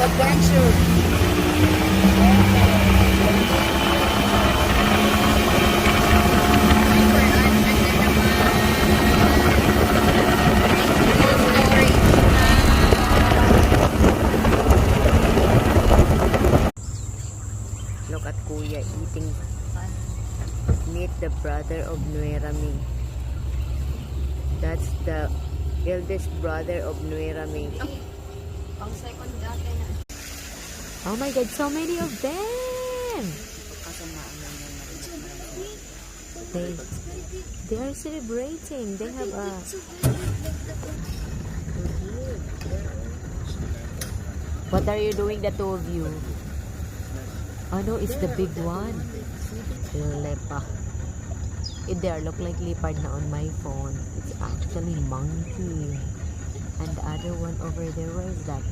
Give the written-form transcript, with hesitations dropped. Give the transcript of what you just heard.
adventure. Look at Kuya eating. Meet the brother of Nuerami. That's the eldest brother of Nuerami. Pang second dati na. Oh my God, so many of them! They are celebrating. They have a... What are you doing, the two of you? Oh no, it's the big one. Lepa. There look like leopard na on my phone. It's actually monkey. And the other one over there, where is that?